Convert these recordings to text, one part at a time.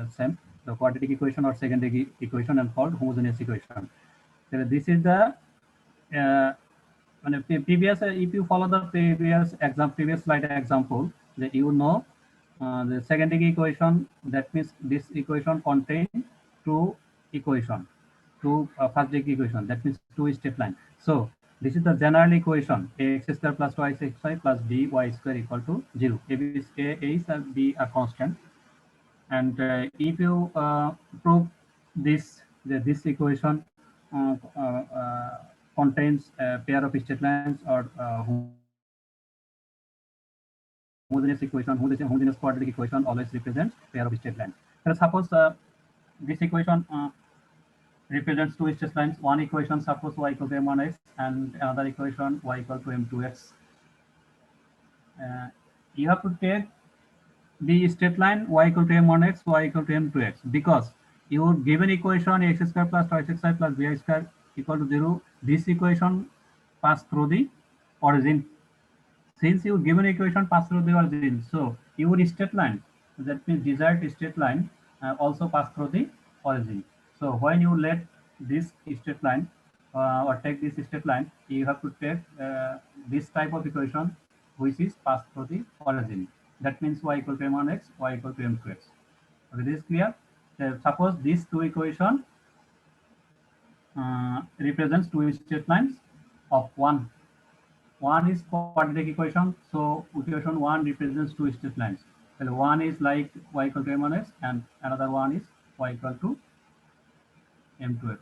same, the quadratic equation or second degree equation, and called homogeneous equation. So this is the previous, if you follow the previous slide example, that you know the second degree equation, that means this equation contains two equation, two first degree equation, that means two straight line. So this is the general equation: ax square plus 2xy plus by square equal to 0. A is and b are constant, and if you prove this equation contains a pair of straight lines or homogeneous equation, homogeneous quadratic equation always represents pair of straight lines. So suppose this equation represents two straight lines. One equation, suppose y equal to m1x, and another equation y equal to m2x. You have to take the straight line y equal to m1x, y equal to m2x, because your given equation x square plus 2xy plus b square equal to 0, this equation pass through the origin. Since your given equation pass through the origin, so your straight line, that means desired straight line, also pass through the origin. So when you let this straight line or take this straight line, you have to take this type of equation which is passed through the origin. That means y equal to m1x, y equal to m2x. Okay, this is clear. Suppose these two equation represents two straight lines of one. One is quadratic equation, so equation 1 represents two straight lines. So one is like y equal to m1x, and another one is y equal to m2x.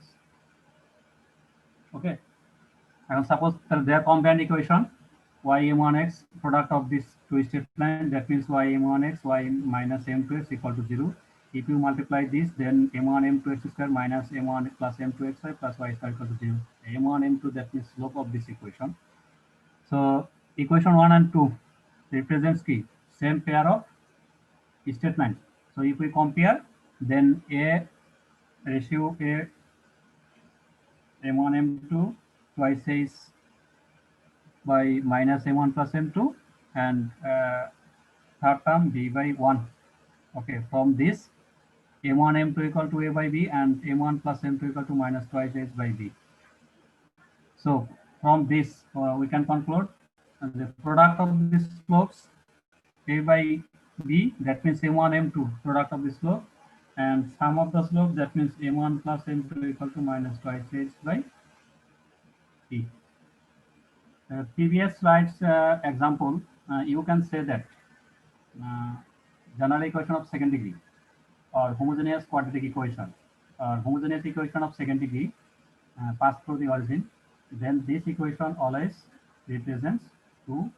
Okay, and suppose they are combined equation, y m1x product of this two straight line, that means y m1x y minus m2x equal to 0. If you multiply this, then m1 m2x square minus m1 plus m2xy plus y square equal to 0. m1 m2, that means slope of this equation. So equation 1 and 2 represents the same pair of straight lines. So if we compare, then a ratio a m1 m2 twice is by minus m1 plus m2, and third term b by 1. Okay, from this m1 m2 equal to a by b, and m1 plus m2 equal to minus twice h by b. So from this we can conclude the product of these slopes a by b, that means m1 m2 product of the slope, and sum of the slope, that means m1 plus m2 equal to minus twice h by b. Previous slides example, you can say that general equation of second degree or homogeneous quadratic equation or homogeneous equation of second degree pass through the origin, then this equation always represents two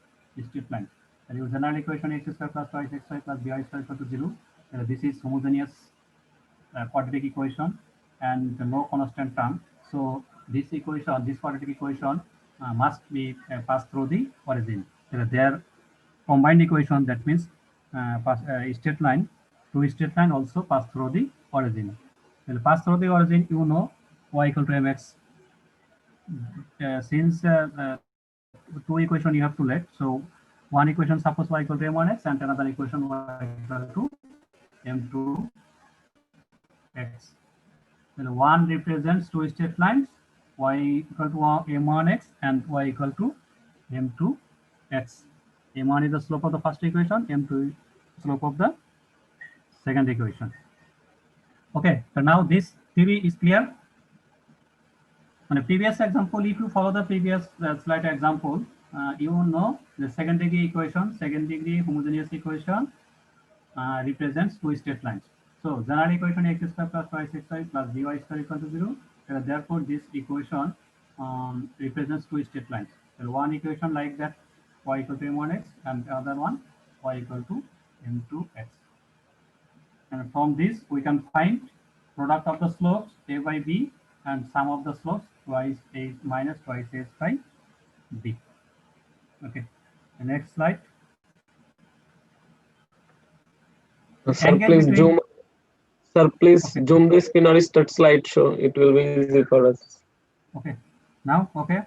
straight lines. And your general equation x square plus 2xy plus by square equal to 0. This is homogeneous quadratic equation and no constant term. So this equation, this quadratic equation must be passed through the origin. Their combined equation, that means straight line, two straight line also pass through the origin. Well, pass through the origin, you know y equal to mx. Since two equation you have to let, so one equation suppose y equal to m1x, and another equation y equal to m2x. Well, one represents two straight lines, y equal to m1x and y equal to m2x. m1 is the slope of the first equation, m2 slope of the second equation. Okay, so now this theory is clear. On a previous example, if you follow the previous slide example, you know the second degree equation, second degree homogeneous equation represents two straight lines. So general equation x square plus 2xy plus by square equal to 0. Therefore, this equation represents two straight lines. So one equation like that, y equal to m1x, and the other one y equal to m2x. And from this we can find product of the slopes a by b and sum of the slopes twice a minus twice a by b. Okay, the next slide. Sir, please between... zoom. Sir, please okay. Zoom the screen or start slideshow. It will be easy for us. Okay, now okay.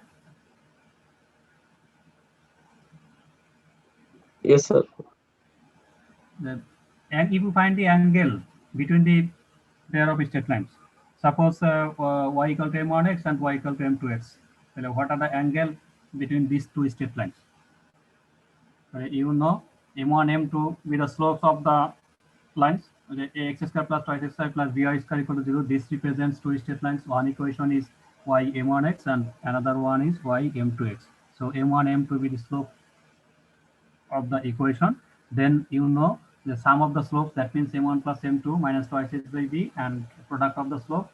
Yes, sir. And if you find the angle between the pair of straight lines. Suppose y equal to m1x and y equal to m2x. So what are the angle between these two straight lines? You know m1 m2 with the slopes of the lines, ax square plus twice x square plus by square equal to 0. This represents two straight lines. One equation is y m1x and another one is y m2x. So m1 m2 with the slope of the equation. Then you know the sum of the slopes, that means m1 plus m2 minus twice h by b, and product of the slope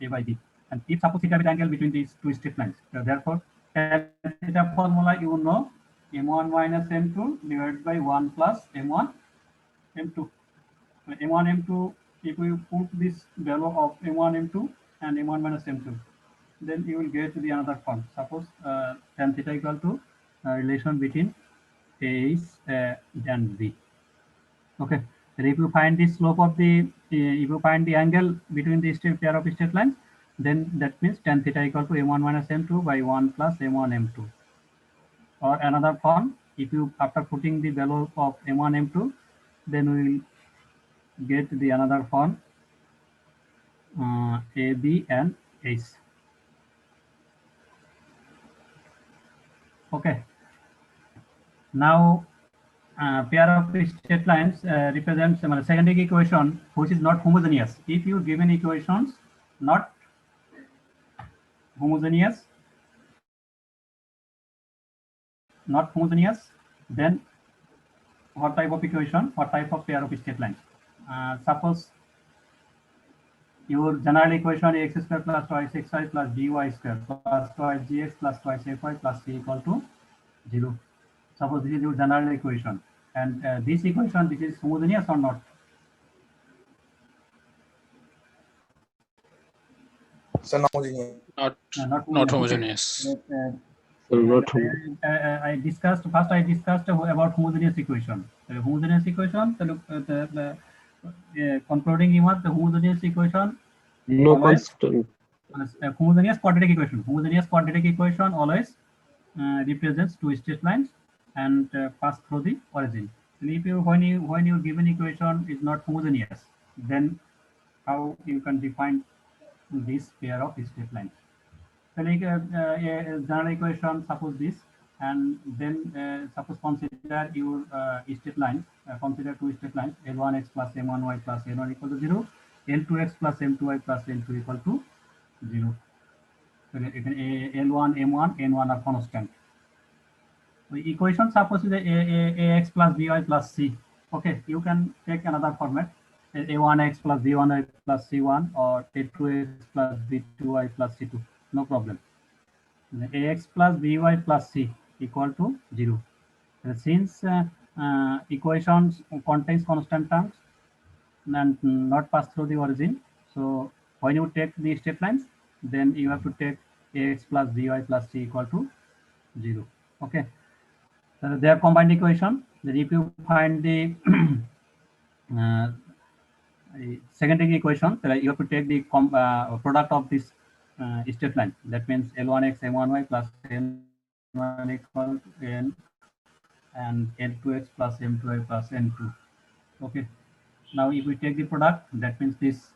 a by b. And if suppose theta be the angle between these two straight lines, so therefore tan theta formula you know m1 minus m2 divided by 1 plus m1 m2. m1 m2, if we put this value of m1 m2 and m1 minus m2, then you will get to the another form. Suppose tan theta equal to relation between a and b. Okay, so if you find the slope of the if you find the angle between the pair of straight lines, then that means tan theta equal to m1 minus m2 by 1 plus m1 m2. Or another form, if you after putting the value of m1 m2, then we will get the another form a b and h. Okay, now pair of straight lines represents a second degree equation which is not homogeneous. If you given equations not homogeneous, then what type of equation, what type of pair of straight lines? Suppose your general equation ax square plus twice xy plus dy square plus twice gx plus twice fy plus c equal to 0. Suppose this is your general equation, and this equation, this is homogeneous or not? So not homogeneous. Not homogeneous. Okay. So not homogeneous. I discussed about homogeneous equation. Homogeneous equation, concluding remark, the homogeneous equation No always, constant. homogeneous quadratic equation. Homogeneous quadratic equation always represents two straight lines and pass through the origin. And if you when you given equation is not homogeneous, then how you can define this pair of straight lines? So like a general equation, suppose this, and then suppose consider your straight lines, consider two straight lines, L1x plus M1y plus N1 equal to 0, L2x plus M2y plus N2 equal to 0. So L1, M1, N1 are constant. The equation suppose is ax plus by plus c. Okay, you can take another format, a1x plus b1y plus c1 or a2x plus b2y plus c2. No problem. Ax plus by plus c equal to 0. Since equations contains constant terms and not pass through the origin, so when you take the straight lines, then you have to take ax plus by plus c equal to 0. Okay. So they are combined equation. Then if you find the second degree equation, you have to take the product of this straight line. That means L1x M1y plus N1 equal to N and N2x plus M2y plus N2. Okay. Now if we take the product, that means this.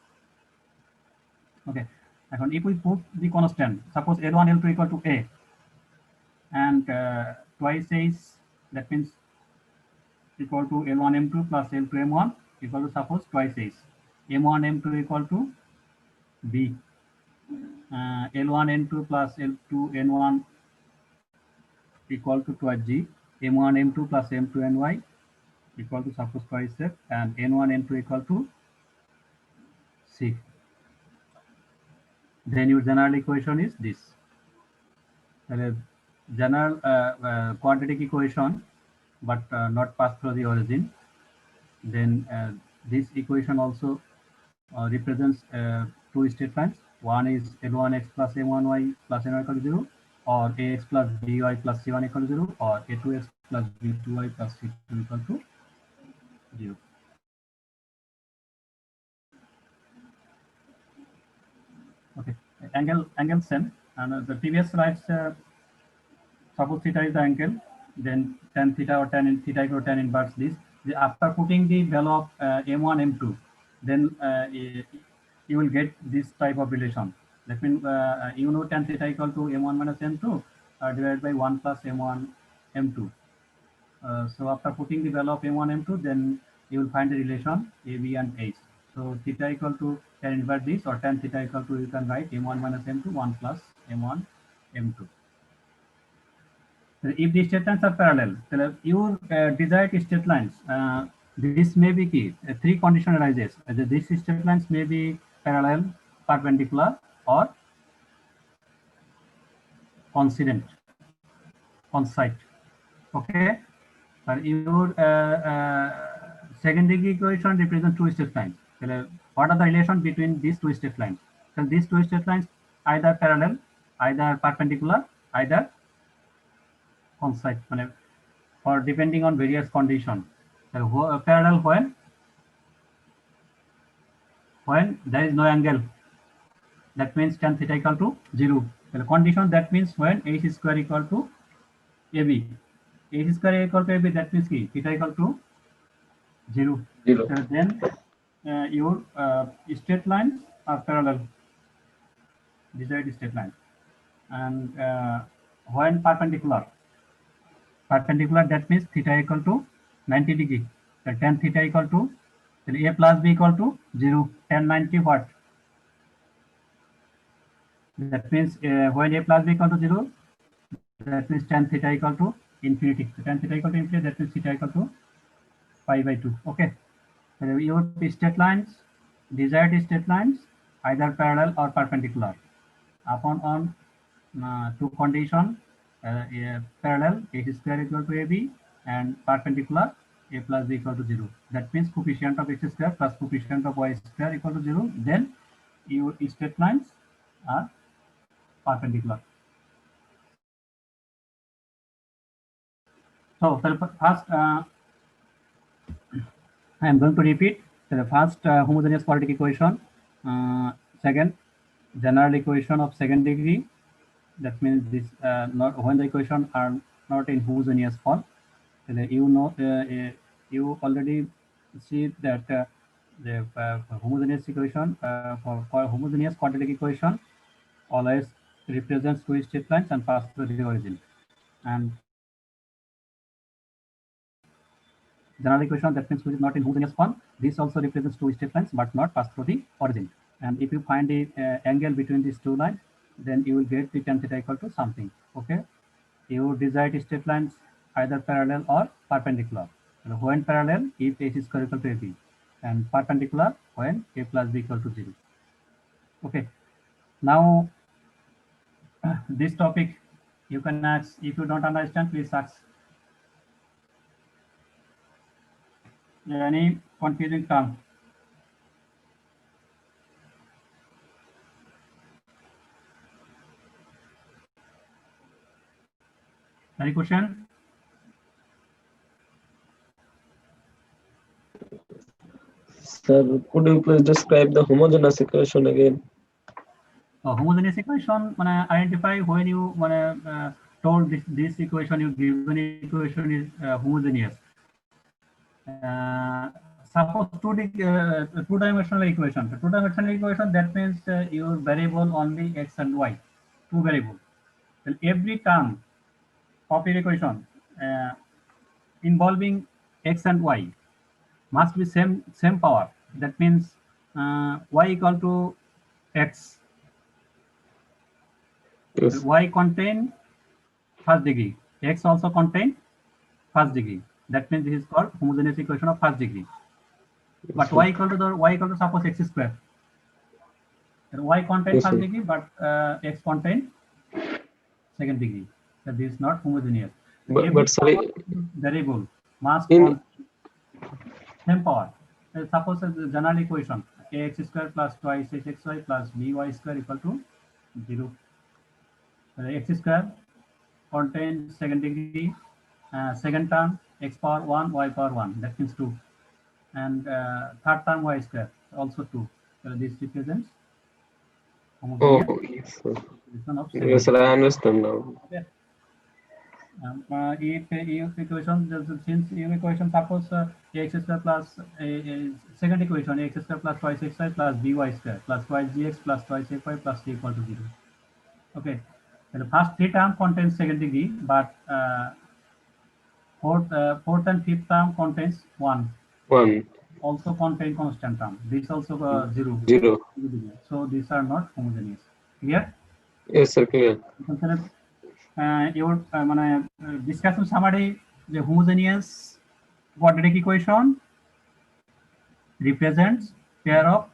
Okay. And if we put the constant, suppose L1 L2 equal to A, and twice is, that means equal to L1 M2 plus L2 M1 equal to suppose twice is M1 M2 equal to B. L1 N2 plus L2 N1 equal to twice G. M1 M2 plus M2 NY equal to suppose twice F, and N1 N2 equal to C. Then your general equation is this. General quadratic equation, but not pass through the origin. Then this equation also represents two straight lines. One is L1x plus M1y plus N1 equal to 0, or ax plus by plus c1 equal to 0, or a2x plus b2y plus c2 equal to 0. Okay, angle same, and the previous slides, suppose theta is the angle, then tan theta or tan theta equal to tan inverse this. After putting the value of m1, m2, then you will get this type of relation. That means you know tan theta equal to m1 minus m2 divided by 1 plus m1 m2. So after putting the value of m1 m2, then you will find the relation a, b, and h. So theta equal to tan inverse this, or tan theta equal to, you can write m1 minus m2 1 plus m1 m2. If the state lines are parallel, your desired state lines, this may be key. Three condition arises. These state lines may be parallel, perpendicular, or coincident, coincide. Okay. Your second degree equation represents two state lines. What are the relation between these two state lines? So these two state lines either parallel, either perpendicular, either coincide, or depending on various conditions. Parallel when there is no angle, that means tan theta equal to 0. Condition, that means when h square equal to ab. H square equal to ab, that means theta equal to 0. Then your straight lines are parallel, desired straight lines. And when perpendicular, that means theta equal to 90 degree. So tan theta equal to, then a plus b equal to 0. Tan 90 what? That means when a plus b equal to 0, that means tan theta equal to infinity. So tan theta equal to infinity, that means theta equal to pi by 2. Okay. So your straight lines, desired straight lines, either parallel or perpendicular. Upon on two condition, parallel, h square equal to ab, and perpendicular, a plus b equal to 0. That means coefficient of x square plus coefficient of y square equal to 0. Then your straight lines are perpendicular. So first, I am going to repeat the first homogeneous quadratic equation. Second, general equation of second degree. That means this not when the equations are not in homogeneous form. You know, you already see that the homogeneous equation for homogeneous quadratic equation always represents two straight lines and pass through the origin. And general equation, that means which is not in homogeneous form, this also represents two straight lines but not pass through the origin. And if you find the angle between these two lines, then you will get the tan theta equal to something. Okay. You desired straight lines either parallel or perpendicular. When parallel, if h is equal to ab, and perpendicular when a plus b equal to 0. Okay. Now this topic you can ask. If you don't understand, please ask. Any confusing term? Any question? Sir, could you please describe the homogeneous equation again? Homogeneous equation, identify when you told this equation, you given equation is homogeneous. Suppose two-dimensional equation. Two-dimensional equation, that means your variable only x and y, two variables. Well, every term of your equation involving x and y must be same power. That means y equal to x. Yes. Y contain first degree. X also contain first degree. That means this is called homogeneous equation of first degree. But y equal to suppose x square. Y contain Yes, first sir. degree, but x contain second degree. So this is not homogeneous. But sorry, variable must in same power. Suppose the general equation ax square plus twice hxy plus by square equal to 0. X square contains second degree, second term x power 1, y power 1, that means 2. And third term y square, also 2. So this represents homogeneous yes, sir. equation of Yes, sir, I understand now. Okay. If equation, since if equation suppose ax square plus second equation ax square plus twice xy plus by square plus twice gx plus twice fy plus c equal to 0. Okay, the first three term contains second degree, but fourth and fifth term contains 1. 1. Also contain constant term. This also 0. 0. So these are not homogeneous. Clear? Yes, sir. Clear. Your discussion summary, the homogeneous quadratic equation represents pair of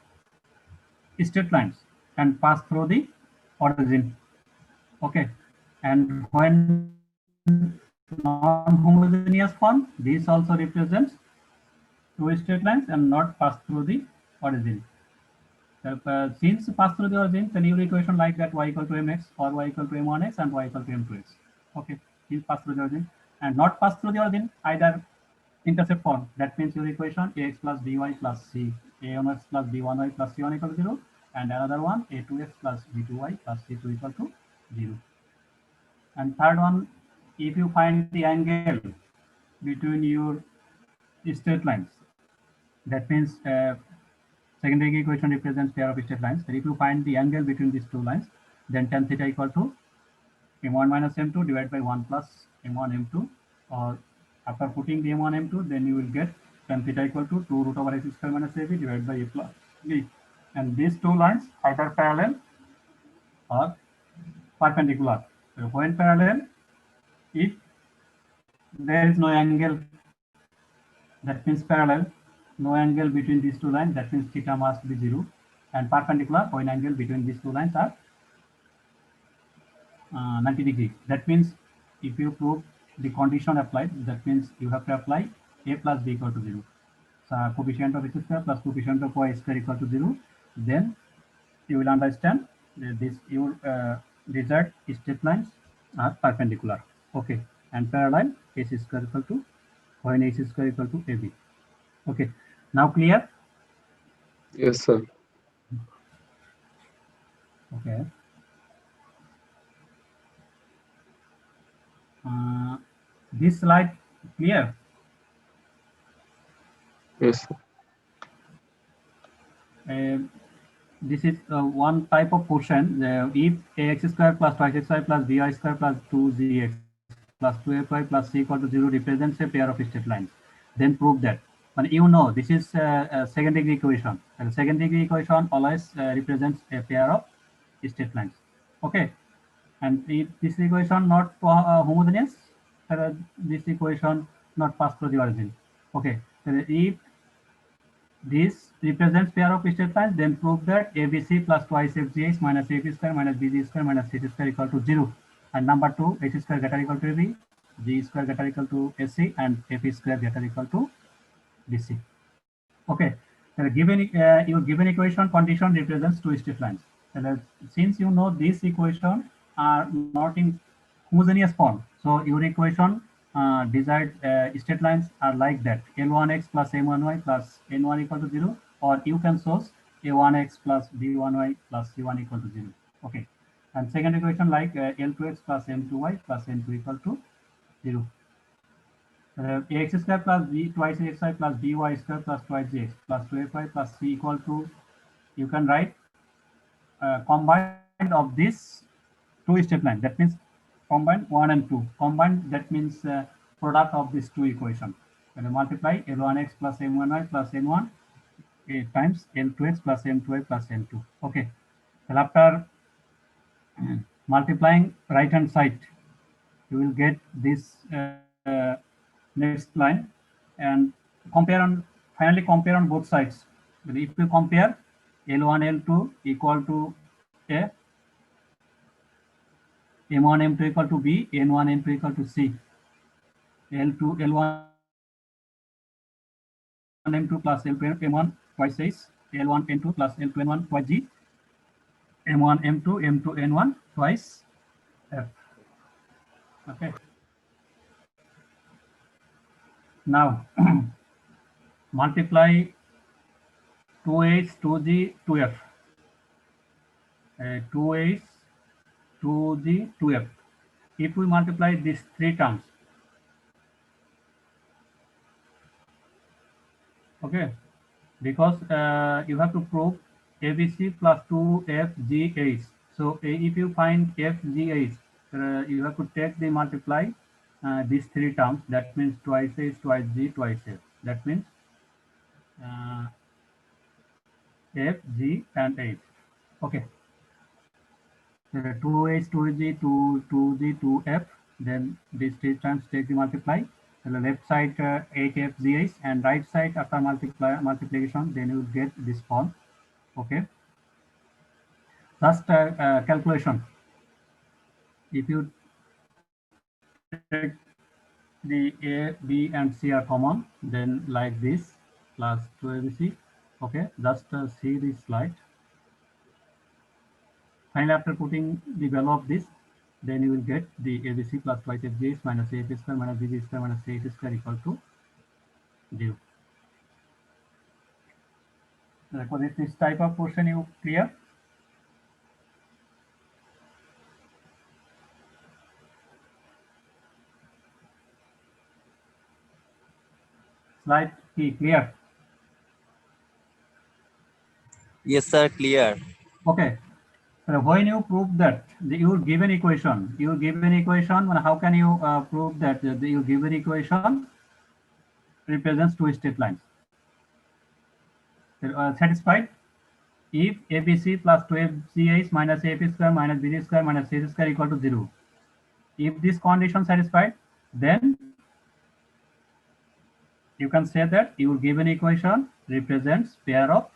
straight lines and pass through the origin. Okay, and when non-homogeneous form, this also represents two straight lines and not pass through the origin. Since pass through the origin, the new equation like that y equal to mx or y equal to m1x and y equal to m2x. Okay, is pass through the origin and not pass through the origin, either intercept form. That means your equation ax plus by plus c, a1x plus b1y plus c1 equal to 0, and another one a2x plus b2y plus c2 equal to 0. And third one, if you find the angle between your straight lines, that means second degree equation represents pair of straight lines. And if you find the angle between these two lines, then tan theta equal to m1 minus m2 divided by 1 plus m1 m2, or after putting the m1 m2, then you will get tan theta equal to 2 root over x square minus ab divided by a plus b. And these two lines either parallel or perpendicular. So when parallel, if there is no angle, that means parallel, no angle between these two lines, that means theta must be 0, and perpendicular, when angle between these two lines are 90 degrees. That means if you prove the condition applied, that means you have to apply a plus b equal to 0. So coefficient of x square plus coefficient of y square equal to 0. Then you will understand that this your desired straight lines are perpendicular. Okay, and parallel s square equal to when s square equal to ab. Okay, now clear? Yes, sir. Okay. This slide clear? Yes, sir. This is one type of portion. If ax square plus twice xy plus by square plus 2gx plus 2fy plus c equal to 0 represents a pair of straight lines, then prove that. But you know, this is a second degree equation. And second degree equation always represents a pair of straight lines. Okay, and if this equation not homogeneous, this equation not pass through the origin. Okay, so if this represents pair of straight lines, then prove that ABC plus twice FGX minus AP square minus BG square minus CT square equal to 0. And number 2, H square greater equal to AB, G square greater equal to AC, and AP square greater equal to BC. Okay, given your given equation condition represents two straight lines. And since you know this equation are not in homogeneous form, so your equation desired straight lines are like that: L1x plus M1y plus N1 equal to 0, or you can source A1x plus B1y plus C1 equal to 0. Okay, and second equation like L2x plus M2y plus N2 equal to 0. Ax square plus b twice xy plus by square plus twice gx plus 2fy plus c equal to, you can write combined of this two straight lines. That means combine 1 and 2. Combined, that means product of these two equations. When you multiply L1x plus M1y plus N1 times L2x plus M2y plus N2. Okay. Then after multiplying right hand side, you will get this next line, and finally compare on both sides. But if you compare L1 L2 equal to A, M1 M2 equal to B, N1 N2 equal to C, L2 L1 M2 plus L2 M1 twice is L1 N2 plus L2 N1 twice G, M1 M2 M2 N1 twice F. Okay. Now multiply 2H, 2G, 2F. 2H, 2G, 2F. if we multiply these three terms, okay, because you have to prove ABC plus 2FGH. So if you find FGH, you have to take the multiply these three terms. That means twice H, twice G, twice F. That means F, G, and H. Okay. 2H, 2G, 2G, 2F. Then these three terms take the multiply. So the left side HFGH and right side after multiplication, then you will get this form. Okay. Just calculation. If you take the A, B, and C are common, then like this plus 2ABC. Okay, just see this slide. Finally, after putting the value of this, then you will get the ABC plus twice FGH minus AF square minus BG square minus CH square equal to 0. Therefore, this type of question you clear. Slide P clear. Yes, sir, clear. Okay. So when you prove that you give an equation, how can you prove that you give an equation represents two straight lines? Satisfied? If ABC plus 12GH minus AP square minus BG square minus C square equal to 0. If this condition satisfied, then you can say that you will give an equation represents pair of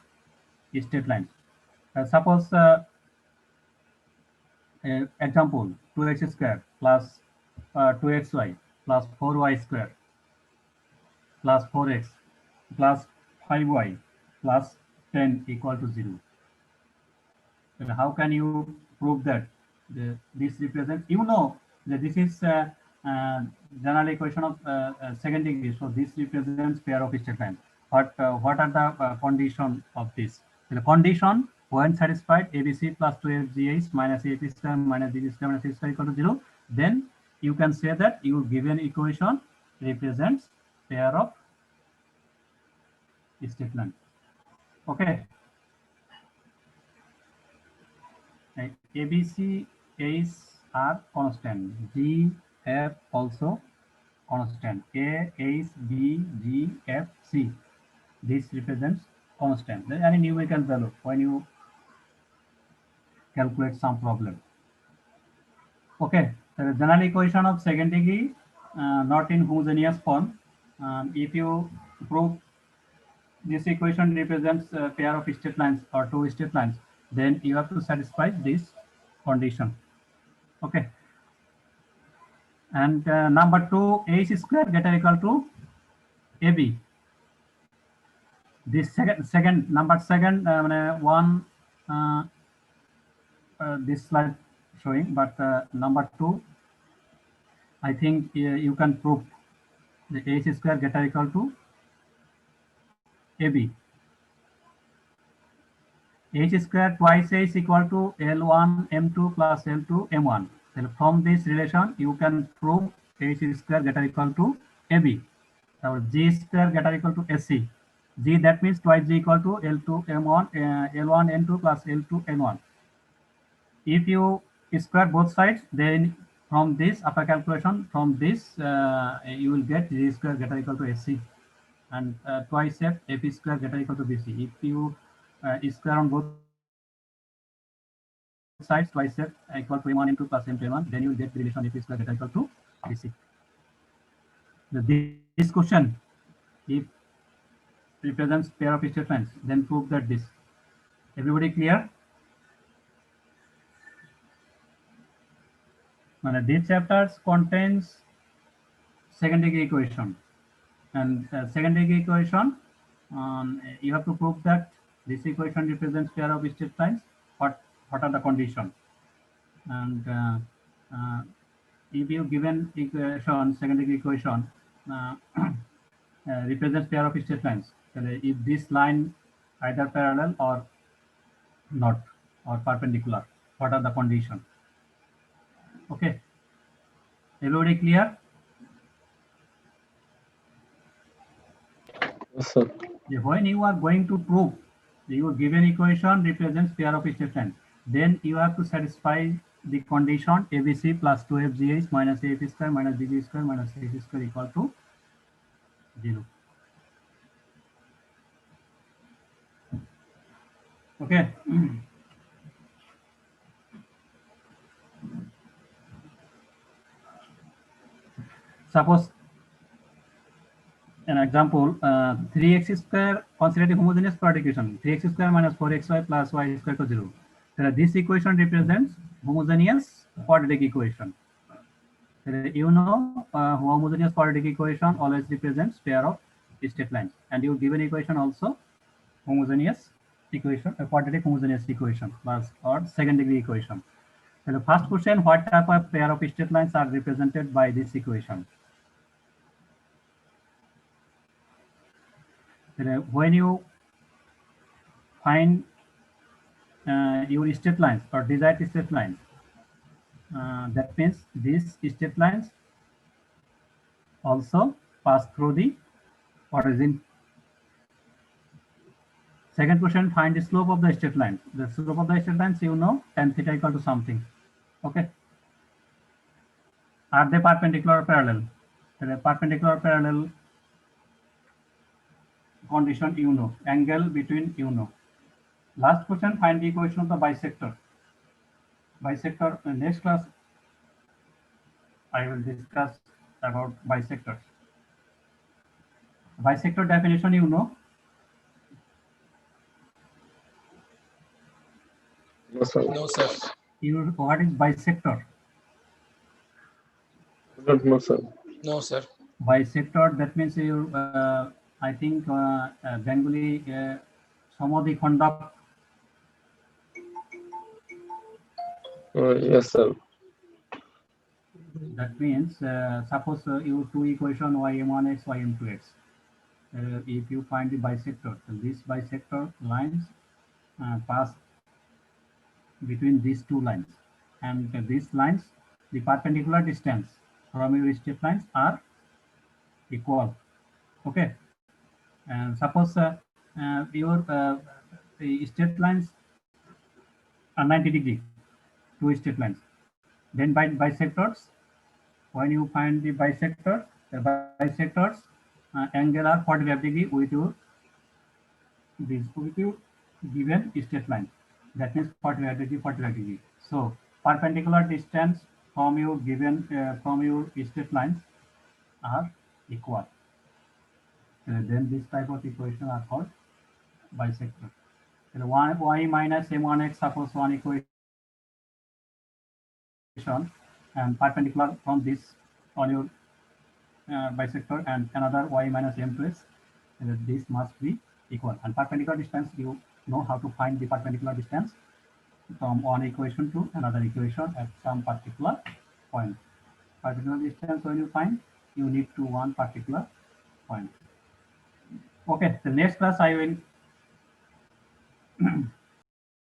straight lines. Suppose example 2x square plus 2xy plus 4y square plus 4x plus 5y plus 10 equal to 0. And how can you prove that this represents, that this is general equation of second degree, so this represents pair of straight lines. But what are the condition of this? The condition, when satisfied ABC plus 2FGH minus AP square minus BG square minus C square equal to 0, then you can say that your given equation represents pair of straight lines. Okay. ABC, A's are constant. G, F also constant. A, H, B, G, F, C. This represents constant. There is any numerical value when you calculate some problem. Okay, the general equation of second degree not in homogeneous form. If you prove this equation represents a pair of straight lines or two straight lines, then you have to satisfy this condition. Okay. And number 2, H square greater equal to AB. This second one, this slide showing, but number 2, I think you can prove the H square greater equal to AB. H square twice H equal to L1 M2 plus L2 M1. So from this relation, you can prove H square greater equal to AB. So G square greater equal to SC. G, that means twice G equal to L2 M1, L1 N2 plus L2 N1. If you square both sides, then from this after calculation, from this you will get G square greater equal to SC, and twice F square greater equal to BC. If you square on both sides, twice F equal to M1 N2 plus M2 N1, then you will get the relation F square greater equal to BC. This question, if represents pair of straight lines, then prove that this. Everybody clear? This chapter contains second degree equation, and second degree equation, you have to prove that this equation represents pair of straight lines. What are the conditions? And if you given equation, second degree equation represents pair of straight lines, if this line either parallel or not or perpendicular, what are the conditions? Okay. Everybody clear? Yes, sir. When you are going to prove your given equation represents pair of straight lines, then you have to satisfy the condition ABC plus 2FGH minus AF square minus BG square minus AC square equal to 0. Okay. Suppose an example, 3x square considered a homogeneous quadratic equation, 3x square minus 4xy plus y square equal to 0. This equation represents homogeneous quadratic equation. You know, homogeneous quadratic equation always represents pair of straight lines, and your given equation also homogeneous equation, a quadratic homogeneous equation plus or second degree equation. So the first question: what type of pair of straight lines are represented by this equation? When you find your straight lines or desired straight lines, that means these straight lines also pass through the origin. Second question, find the slope of the straight line. The slope of the straight lines, you know, tan theta equal to something. Okay. Are they perpendicular or parallel? The perpendicular or parallel condition, you know, angle between, you know. Last question, find the equation of the bisector. Bisector, next class, I will discuss about bisectors. Bisector definition, you know. No, sir. No, sir. What is bisector? I don't know, sir. No, sir. Bisector, that means you, I think, Bengali, Samadhi Khanda. Yes, sir. That means, suppose you two equation ym1x, ym2x. If you find the bisector, then this bisector lines pass between these two lines, and these lines, the perpendicular distance from your straight lines are equal. Okay, and suppose your the straight lines are 90 degree, two straight lines. Then by bisectors, when you find the bisector, the bisectors angle are 45 degree with your given straight line. That means 45 degree, 45 degree. So perpendicular distance from your given from your straight lines are equal. Then this type of equation are called bisector. Y minus m1x, suppose one equation and perpendicular from this on your bisector, and another y minus m2x, this must be equal. And perpendicular distance, you know how to find the perpendicular distance from one equation to another equation at some particular point. Particular distance, when you find, you need to one particular point. Okay, the next class I will